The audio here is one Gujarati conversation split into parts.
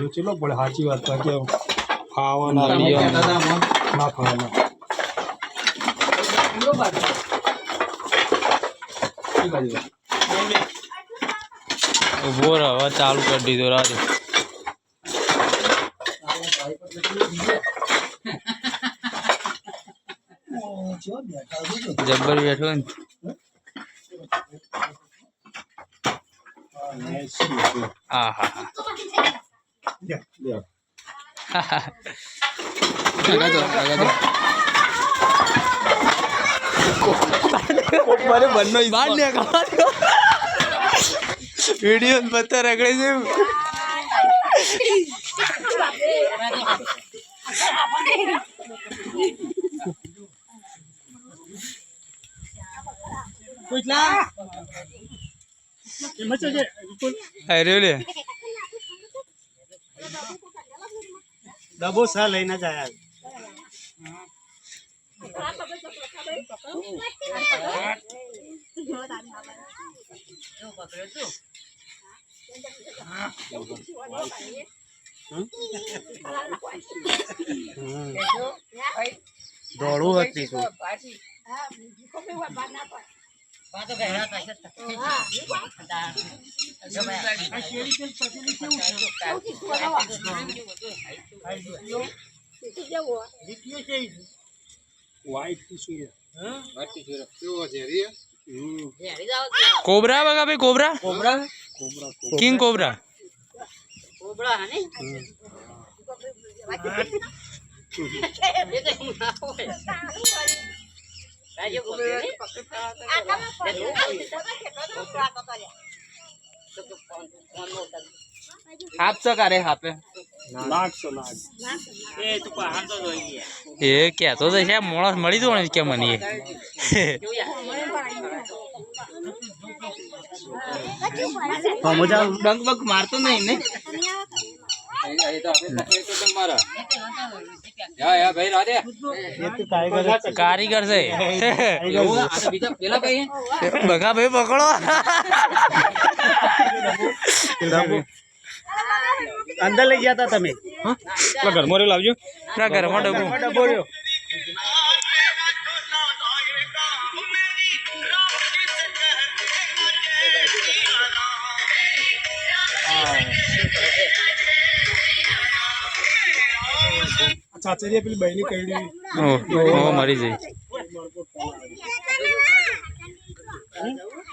चलो बड़े साची बात था कि खावा ना ना खाना वो रहा चालू कर दी तो राज जब्बर बैठो वीडियो बता रगड़े से अरे ले डबो सा लेना जाया दौड़ू હતી શું व्हाइट टिश्यू व्हाइट टिश्यू કેવો છે રે कोबरा बगा भाई cobra cobra cobra king cobra cobra है नहीं हाथ से करे हाथ पे नाग सो नाग ए तू पहाड़ तो जोई गया ये क्या तो जैसे मोणस मળી તો ને કે મની हां मजा डंक बंक मारतो नहीं ने ये तो आपने पकड़े तो तुम मारा या भाई राधे ये तो कारीगर से बीजा पेला भाई बगा भाई पकड़ो अंदर ले गया था तमे हां ना घर मोरे लावજો ना घर में डबो रयो अच्छा चलिए પેલી બહેની કઈડી ઓ મરી જઈ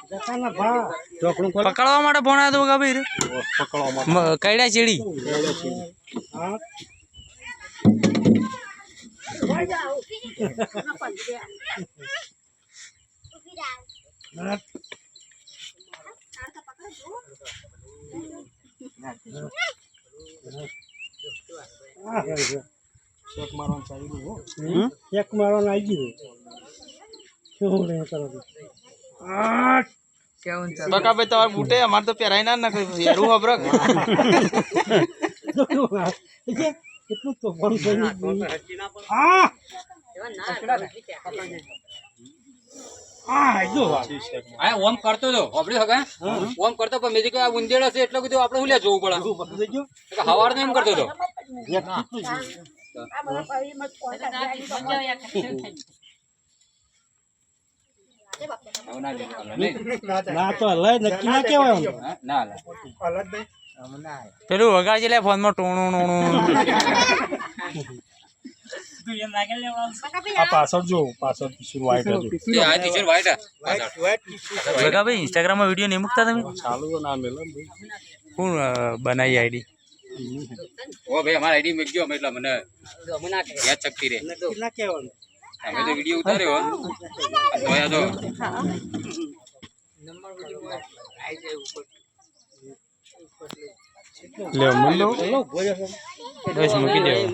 જતાના ભા ચોકણું ખોલ પકડવા માટે ફોન આવ્યો તો ભાઈ પકડવા માટે કઈડા ચીડી હા એક મારવાનું ચાલી ગયું એક મારવાનું આવી ગયું શું લે કરો બકા ભાઈ તમારે બૂટે અમાર તો પહેરાઈ ના કોઈ યારું હબરક કેટલું તો ભરું થઈ હા હા જો આ ઓમ કરતો તો આપડે હગા ઓમ કરતો પણ મેજી કે આ ઉંદેડો છે એટલો કીધું આપણે હું લે જોવું પડે કે હવાર ને એમ કરતો તો ના તો હલે નક્કી ના કહેવાય ના અલગ પેલું વગાડી લે ફોન માં ટોણું ટોણું આ પાછળ જો પાછળ ટીશર્ટ વ્હાઈટ હતું તે આ ટીશર્ટ વ્હાઈટ લગા ભાઈ ઇન્સ્ટાગ્રામ માં વિડિયો નહીં મૂકતા તમે ચાલુ તો ના મેલો કોણ બનાવી આઈડી ઓ ભાઈ અમાર આઈડી મૂકજો એટલે મને યાદ શક્તિ રે ના કહેવાનું અમે તો વિડિયો ઉતાર્યો જોયા તો નંબર વિડિયો આઈ જાય ઉપર લે મન લો બસ મૂકી દેવો